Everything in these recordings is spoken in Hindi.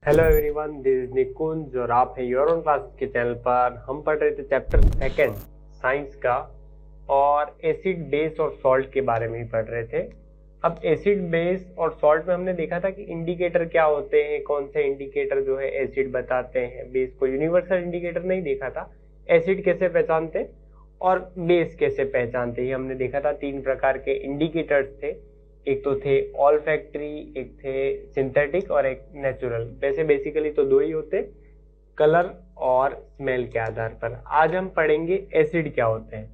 हेलो एवरीवन, दिस इज निकुंज और आप हैं योर ओन क्लास के चैनल पर। हम पढ़ रहे थे चैप्टर सेकंड साइंस का और एसिड बेस और सॉल्ट के बारे में ही पढ़ रहे थे। अब एसिड बेस और सॉल्ट में हमने देखा था कि इंडिकेटर क्या होते हैं, कौन से इंडिकेटर जो है एसिड बताते हैं। बेस को यूनिवर्सल इंडिकेटर नहीं देखा था, एसिड कैसे पहचानते और बेस कैसे पहचानते, ये हमने देखा था। 3 प्रकार के इंडिकेटर्स थे, एक तो थे ऑल फैक्ट्री, एक थे सिंथेटिक और एक नेचुरल। वैसे बेसिकली तो 2 ही होते, कलर और स्मेल के आधार पर। आज हम पढ़ेंगे एसिड क्या होते हैं।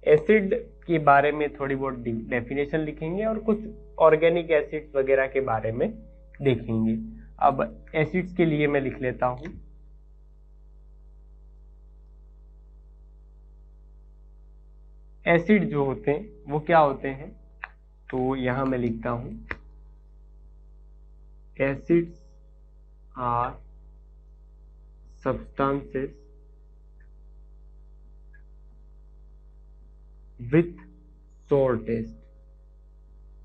एसिड के बारे में थोड़ी बहुत डेफिनेशन लिखेंगे और कुछ ऑर्गेनिक एसिड्स वगैरह के बारे में देखेंगे। अब एसिड्स के लिए मैं लिख लेता हूं, एसिड जो होते हैं वो क्या होते हैं, तो यहां मैं लिखता हूं acids are substances with sour taste।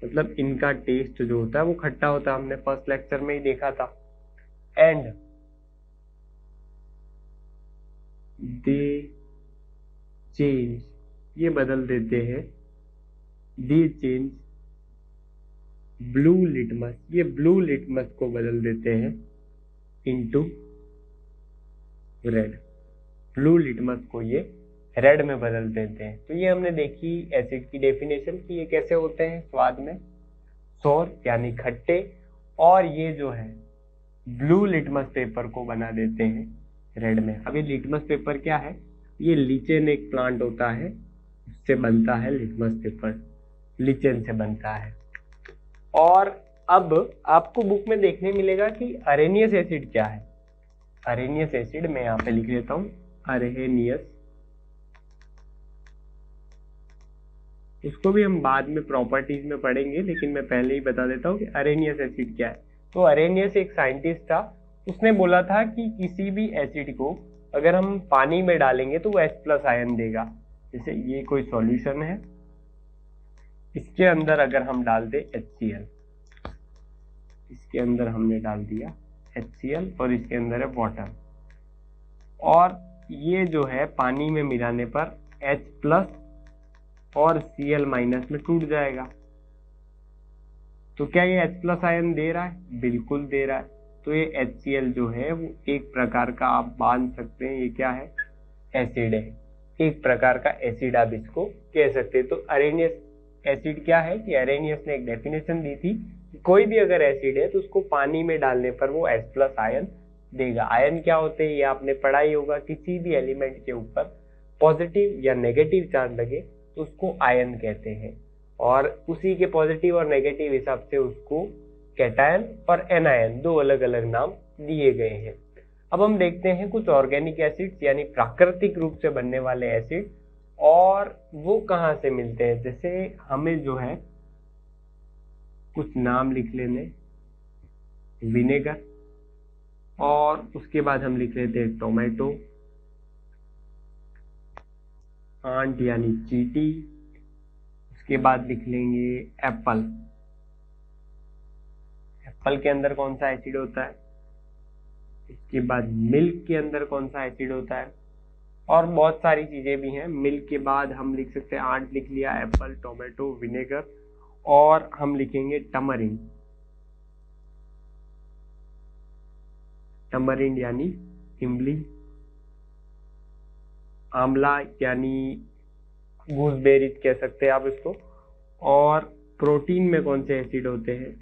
मतलब इनका टेस्ट जो होता है वो खट्टा होता है, हमने फर्स्ट लेक्चर में ही देखा था। एंड दे चेंज, ये बदल देते हैं, दे चेंज ब्लू लिटमस, ये ब्लू लिटमस को बदल देते हैं इनटू रेड। ब्लू लिटमस को ये रेड में बदल देते हैं। तो ये हमने देखी एसिड की डेफिनेशन कि ये कैसे होते हैं, स्वाद में सोर यानी खट्टे, और ये जो है ब्लू लिटमस पेपर को बना देते हैं रेड में। अब ये लिटमस पेपर क्या है, ये लीचेन एक प्लांट होता है, उससे बनता है लिटमस पेपर, लीचेन से बनता है। और अब आपको बुक में देखने मिलेगा कि अरेनियस एसिड क्या है। अरेनियस एसिड मैं यहां पे लिख लेता हूं, अरेनियस, इसको भी हम बाद में प्रॉपर्टीज में पढ़ेंगे, लेकिन मैं पहले ही बता देता हूं कि अरेनियस एसिड क्या है। तो अरेनियस एक साइंटिस्ट था, उसने बोला था कि किसी भी एसिड को अगर हम पानी में डालेंगे तो वो H+ आयन देगा। जैसे ये कोई सॉल्यूशन है, इसके अंदर अगर हम डाल दे HCl, इसके अंदर हमने डाल दिया HCl और इसके अंदर है वाटर, और ये जो है पानी में मिलाने पर H+ और Cl- में टूट जाएगा। तो क्या ये H+ आयन दे रहा है? बिल्कुल दे रहा है। तो ये HCl जो है वो एक प्रकार का, आप मान सकते हैं ये क्या है, एसिड है, एक प्रकार का एसिड आप इसको कह सकते हैं। तो अरेनियस एसिड क्या है कि अरेनियस ने एक डेफिनेशन दी थी कि कोई भी अगर एसिड है तो उसको पानी में डालने पर वो H+ आयन देगा। आयन क्या होते हैं ये आपने पढ़ा ही होगा, किसी भी एलिमेंट के ऊपर पॉजिटिव या नेगेटिव चार्ज लगे तो उसको आयन कहते हैं, और उसी के पॉजिटिव और नेगेटिव हिसाब से उसको कैटायन और एनायन, 2 अलग अलग नाम दिए गए हैं। अब हम देखते हैं कुछ ऑर्गेनिक एसिड्स यानी प्राकृतिक रूप से बनने वाले एसिड, और वो कहाँ से मिलते हैं। जैसे हमें जो है कुछ नाम लिख लेने, विनेगर, और उसके बाद हम लिख लेते हैं टोमेटो, आंट यानी चींटी, उसके बाद लिख लेंगे एप्पल। एप्पल के अंदर कौन सा एसिड होता है, इसके बाद मिल्क के अंदर कौन सा एसिड होता है, और बहुत सारी चीजें भी हैं। मिल्क के बाद हम लिख सकते हैं, आंट लिख लिया, एप्पल, टोमेटो, विनेगर, और हम लिखेंगे टमरिंड। टमरिंड यानी इमली, आंवला यानी गूसबेरीज कह सकते हैं आप इसको, और प्रोटीन में कौन से एसिड होते हैं,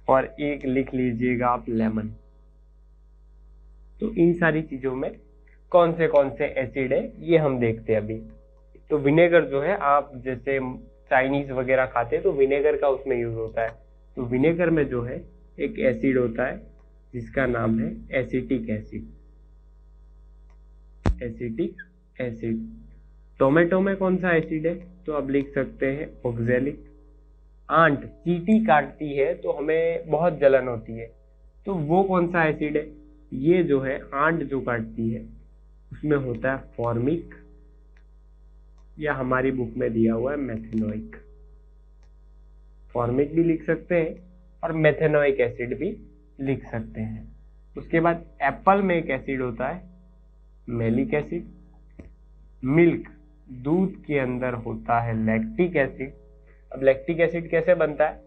और एक लिख लीजिएगा आप लेमन। तो इन सारी चीजों में कौन से एसिड है ये हम देखते हैं अभी। तो विनेगर जो है, आप जैसे चाइनीज वगैरह खाते हैं तो विनेगर का उसमें यूज होता है। तो विनेगर में जो है एक एसिड होता है जिसका नाम है acetic acid, acetic acid. Tomato में कौन सा एसिड है, तो अब लिख सकते हैं ऑक्जेलिक। आंट चींटी काटती है तो हमें बहुत जलन होती है, तो वो कौन सा एसिड है, ये जो है आंट जो काटती है उसमें होता है फॉर्मिक, या हमारी बुक में दिया हुआ है मेथेनोइक। फॉर्मिक भी लिख सकते हैं और मेथेनोइक एसिड भी लिख सकते हैं। उसके बाद एप्पल में एक एसिड होता है मैलिक एसिड, मिल्क दूध के अंदर होता है लैक्टिक एसिड। अब लैक्टिक एसिड कैसे बनता है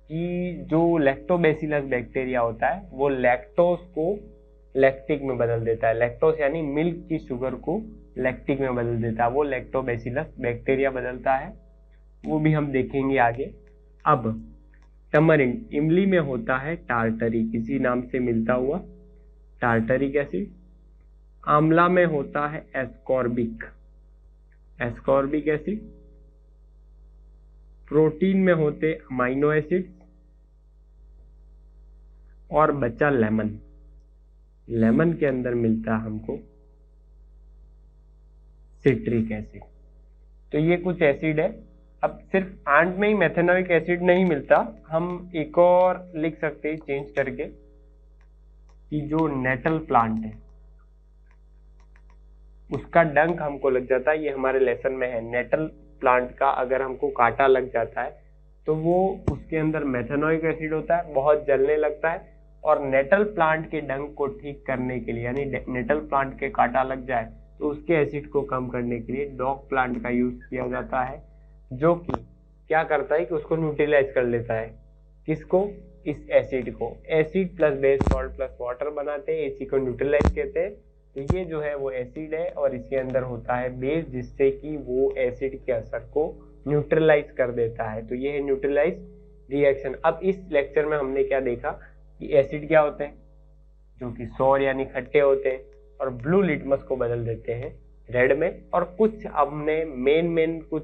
कि जो लैक्टोबैसिलस बैक्टीरिया होता है वो लैक्टोज को लैक्टिक में बदल देता है, लैक्टोज यानी मिल्क की शुगर को लैक्टिक में बदल देता है, वो लैक्टोबैसिलस बैक्टीरिया बदलता है, वो भी हम देखेंगे आगे। अब टमरिंड इमली में होता है टार्टरिक, इसी नाम से मिलता हुआ टार्टरिक एसिड। आंवला में होता है एस्कॉर्बिक एसिड। प्रोटीन में होते अमाइनो एसिड। और बचा लेमन के अंदर मिलता है हमको सिट्रिक एसिड। तो ये कुछ एसिड है। अब सिर्फ आंट में ही मेथेनोइक एसिड नहीं मिलता, हम एक और लिख सकते हैं चेंज करके कि जो नेटल प्लांट है उसका डंक हमको लग जाता है, ये हमारे लेसन में है। नेटल प्लांट का अगर हमको कांटा लग जाता है तो वो उसके अंदर मेथेनोइक एसिड होता है, बहुत जलने लगता है। और नेटल प्लांट के डंक को ठीक करने के लिए, यानी नेटल प्लांट के कांटा लग जाए तो उसके एसिड को कम करने के लिए डॉग प्लांट का यूज किया जाता है, जो कि क्या करता है कि उसको न्यूट्रलाइज कर लेता है। किसको? इस एसिड को। Acid plus base salt plus water बनाते हैं, इसी को न्यूट्रलाइज कहते हैं। तो ये जो है वो एसिड है और इसके अंदर होता है बेस, जिससे कि वो एसिड के असर को न्यूट्रलाइज कर देता है। तो ये है न्यूट्रलाइज रिएक्शन। अब इस लेक्चर में हमने क्या देखा कि एसिड क्या होते हैं, जो कि सौर यानी खट्टे होते हैं और ब्लू लिटमस को बदल देते हैं रेड में। और कुछ हमने मेन कुछ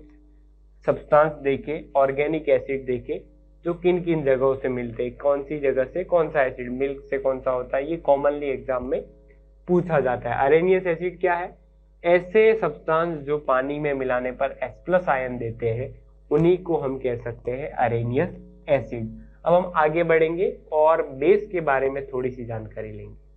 सब्सटेंस देखे, ऑर्गेनिक एसिड देखे, जो किन किन जगहों से मिलते हैं, कौन सी जगह से कौन सा एसिड, मिल्क से कौन सा होता है, ये कॉमनली एग्जाम में पूछा जाता है। अरेनियस एसिड क्या है? ऐसे सब्सटेंस जो पानी में मिलाने पर H+ आयन देते हैं, उन्हीं को हम कह सकते हैं अरेनियस एसिड। अब हम आगे बढ़ेंगे और बेस के बारे में थोड़ी सी जानकारी लेंगे।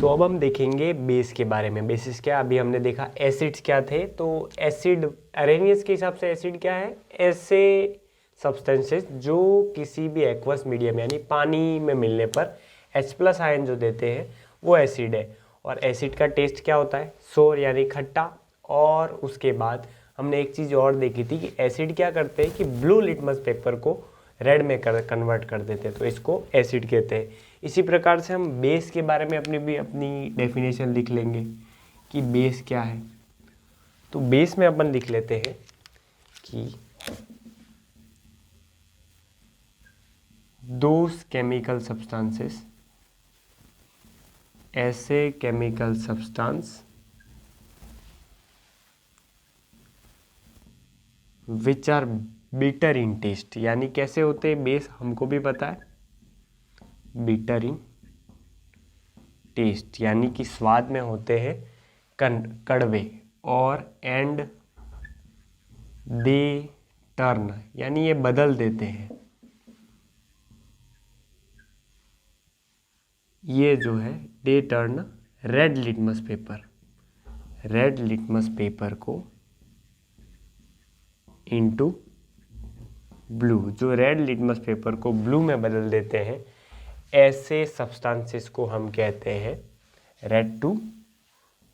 तो अब हम देखेंगे बेस के बारे में। बेसिस क्या, अभी हमने देखा एसिड्स क्या थे। तो एसिड अरेनियस के हिसाब से एसिड क्या है? ऐसे सब्सटेंसेस जो किसी भी एक्वस मीडियम यानी पानी में मिलने पर H+ आयन जो देते हैं वो एसिड है। और एसिड का टेस्ट क्या होता है? सोर यानी खट्टा। और उसके बाद हमने एक चीज़ और देखी थी कि एसिड क्या करते हैं कि ब्लू लिटमस पेपर को रेड में कन्वर्ट कर देते हैं, तो इसको एसिड कहते हैं। इसी प्रकार से हम बेस के बारे में अपनी डेफिनेशन लिख लेंगे कि बेस क्या है। तो बेस में अपन लिख लेते हैं कि दोज केमिकल सब्सटेंसेस, ऐसे chemical substance which are bitter in taste. यानी कैसे होते हैं बेस, हमको भी पता है, बिटर इन टेस्ट यानी कि स्वाद में होते हैं कड़वे। और एंड दे टर्न यानी ये बदल देते हैं, ये जो है they turn red litmus paper को इनटू ब्लू, जो रेड लिटमस पेपर को ब्लू में बदल देते हैं। ऐसे सब्सटेंसेस को हम कहते हैं, रेड टू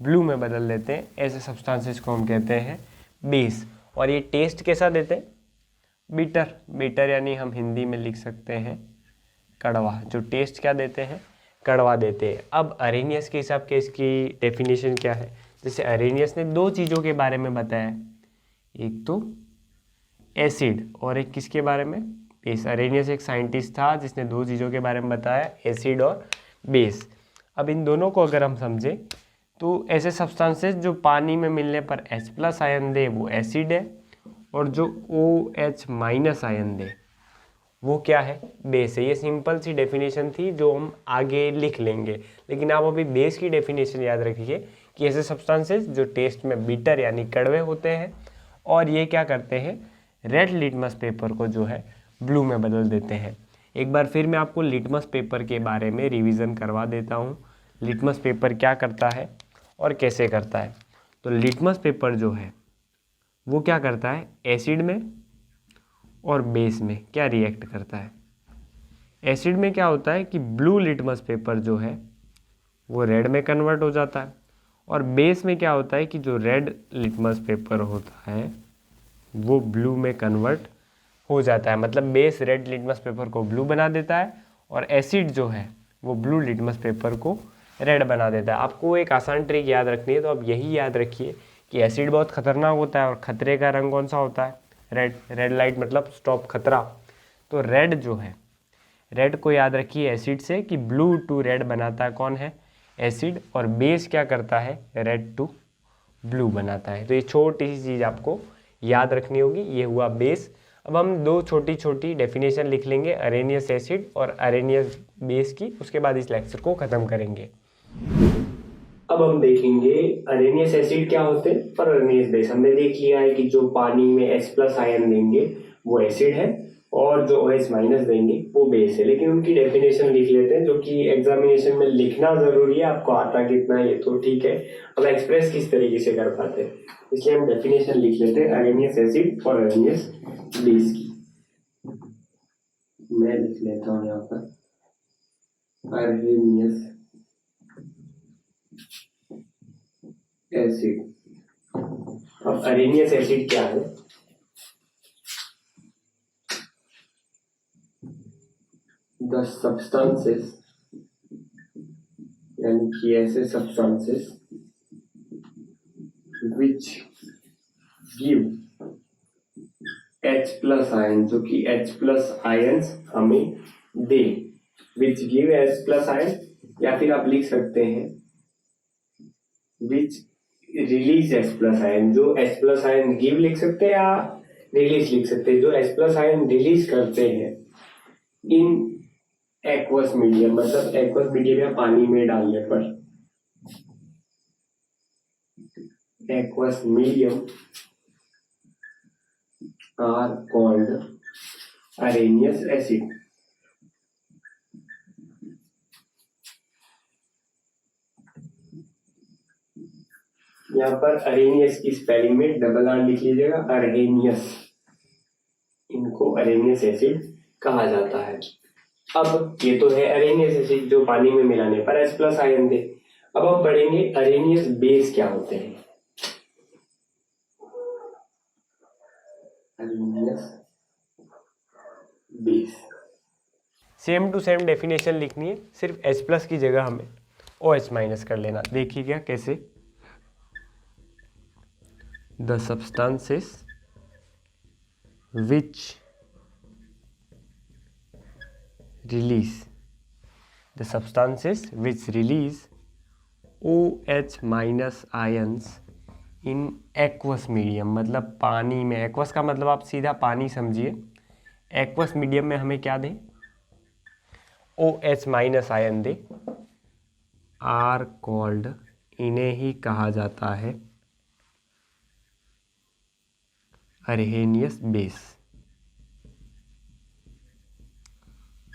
ब्लू में बदल देते हैं, ऐसे सब्सटेंसेस को हम कहते हैं बेस। और ये टेस्ट कैसा देते हैं? बिटर यानी हम हिंदी में लिख सकते हैं कड़वा। जो टेस्ट क्या देते हैं? कड़वा देते हैं। अब अरेनियस के हिसाब से इसकी डेफिनेशन क्या है? जैसे अरेनियस ने दो चीज़ों के बारे में बताया, एक तो एसिड और एक किसके बारे में? बेस। अरेनियस एक साइंटिस्ट था जिसने दो चीज़ों के बारे में बताया, एसिड और बेस। अब इन दोनों को अगर हम समझें तो ऐसे सब्सटेंसेस जो पानी में मिलने पर H+ आयन दे वो एसिड है, और जो OH- आयन दे वो क्या है? बेस है। ये सिंपल सी डेफिनेशन थी जो हम आगे लिख लेंगे, लेकिन आप अभी बेस की डेफिनेशन याद रखिए कि ऐसे सब्सटेंसेस जो टेस्ट में बिटर यानी कड़वे होते हैं और ये क्या करते हैं? रेड लिटमस पेपर को जो है ब्लू में बदल देते हैं। एक बार फिर मैं आपको लिटमस पेपर के बारे में रिवीजन करवा देता हूँ। लिटमस पेपर क्या करता है और कैसे करता है। तो लिटमस पेपर जो है वो क्या करता है? एसिड में और बेस में क्या रिएक्ट करता है? एसिड में क्या होता है कि ब्लू लिटमस पेपर जो है वो रेड में कन्वर्ट हो जाता है, और बेस में क्या होता है कि जो रेड लिटमस पेपर होता है वो ब्लू में कन्वर्ट हो जाता है। मतलब बेस रेड लिटमस पेपर को ब्लू बना देता है और एसिड जो है वो ब्लू लिटमस पेपर को रेड बना देता है। आपको एक आसान ट्रिक याद रखनी है, तो आप यही याद रखिए कि एसिड बहुत खतरनाक होता है और खतरे का रंग कौन सा होता है? रेड। रेड लाइट मतलब स्टॉप खतरा। तो रेड जो है, रेड को याद रखिए एसिड से कि ब्लू टू रेड बनाता है कौन है? एसिड। और बेस क्या करता है? रेड टू ब्लू बनाता है। तो ये छोटी सी चीज़ आपको याद रखनी होगी। ये हुआ बेस। अब हम दो छोटी छोटी डेफिनेशन लिख लेंगे, अरेनियस एसिड और अरेनियस बेस की, उसके बाद इस लेक्चर को ख़त्म करेंगे। अब हम देखेंगे अरेनियस एसिड क्या होते हैं और अरेनियस बेस। हमने देख लिया है कि जो पानी में H+ आयन देंगे वो एसिड है और जो OH- देंगे वो बेस है। लेकिन उनकी डेफिनेशन लिख लेते हैं, जो कि एग्जामिनेशन में लिखना जरूरी है। आपको आता कितना है ये तो ठीक है, अब एक्सप्रेस किस तरीके से कर पाते हैं, इसलिए हम डेफिनेशन लिख लेते हैं अरेनियस एसिड और अरेनियस बेस की। मैं लिख लेता हूँ यहाँ पर अरेनियस एसिड। अब अरेनियस एसिड क्या है? द सब्सटेंसेस, यानी कि ऐसे substances which give H+ ion, जो कि H+ आयंस हमें दे, विच गिव H+ आयन, या फिर आप लिख सकते हैं विच रिलीज H+ आयन। जो H+ आयन गिव लिख सकते हैं या रिलीज लिख सकते हैं, जो H+ आयन रिलीज करते हैं इन एक्वस मीडियम, मतलब एक्वस मीडियम या पानी में डालने पर, aqueous medium are called Arrhenius acid. यहाँ पर अरेनियस की स्पेलिंग में डबल आर लिख लीजिएगा, अरेनियस। इनको अरेनियस एसिड कहा जाता है। अब ये तो है अरेनियस एसिड जो पानी में मिलाने पर H+ आयन दे। अब हम पढ़ेंगे अरेनियस बेस क्या होते हैं। Arrhenius base same to same definition लिखनी है, सिर्फ H+ की जगह हमें OH- कर लेना। देखिएगा कैसे। The substances which release, the substances which release OH- ions in aqueous medium, मतलब पानी में। एक्वस का मतलब आप सीधा पानी समझिए। एक्वस मीडियम में हमें क्या दें? OH- आयन दे, आर कॉल्ड, इन्हें ही कहा जाता है अरेनियस बेस।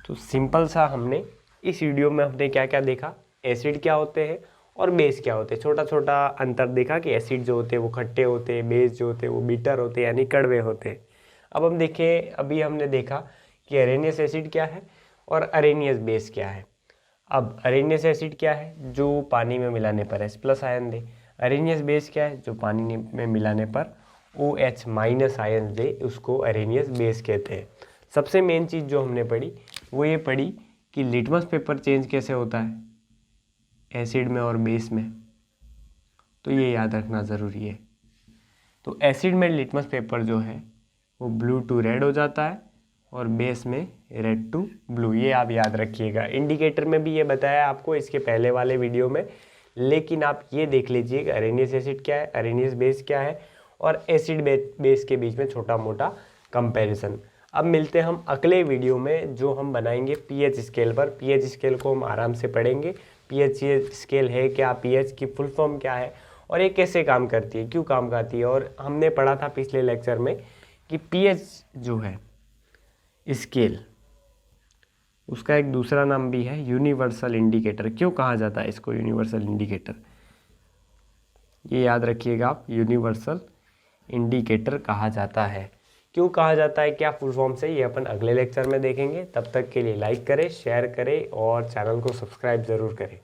तो सिंपल सा हमने इस वीडियो में हमने क्या क्या देखा, एसिड क्या होते हैं और बेस क्या होते हैं। छोटा छोटा अंतर देखा कि एसिड जो होते हैं वो खट्टे होते हैं, बेस जो होते हैं वो बीटर होते हैं, यानी कड़वे होते हैं। अब हम देखें, अभी हमने देखा कि अरेनियस एसिड क्या है और अरेनियस बेस क्या है। अब अरेनियस एसिड क्या है? जो पानी में मिलाने पर H+ आयन दे। अरेनियस बेस क्या है? जो पानी में मिलाने पर OH- आयन दे, उसको अरेनियस बेस कहते हैं। सबसे मेन चीज़ जो हमने पढ़ी वो ये पढ़ी कि लिटमस पेपर चेंज कैसे होता है एसिड में और बेस में, तो ये याद रखना ज़रूरी है। तो एसिड में लिटमस पेपर जो है वो ब्लू टू रेड हो जाता है और बेस में रेड टू ब्लू, ये आप याद रखिएगा। इंडिकेटर में भी ये बताया आपको इसके पहले वाले वीडियो में, लेकिन आप ये देख लीजिए कि अरेनियस एसिड क्या है, अरेनियस बेस क्या है, और एसिड बेस के बीच में छोटा मोटा कंपैरिजन। अब मिलते हैं हम अगले वीडियो में, जो हम बनाएंगे पीएच स्केल पर। पीएच स्केल को हम आराम से पढ़ेंगे। पीएच स्केल है क्या, पीएच की फुल फॉर्म क्या है और ये कैसे काम करती है, क्यों काम करती है। और हमने पढ़ा था पिछले लेक्चर में कि पीएच जो है स्केल, उसका एक दूसरा नाम भी है यूनिवर्सल इंडिकेटर। क्यों कहा जाता है इसको यूनिवर्सल इंडिकेटर, ये याद रखिएगा आप, यूनिवर्सल इंडिकेटर कहा जाता है क्यों कहा जाता है, क्या फुल फॉर्म से, ये अपन अगले लेक्चर में देखेंगे। तब तक के लिए लाइक करें, शेयर करें और चैनल को सब्सक्राइब ज़रूर करें।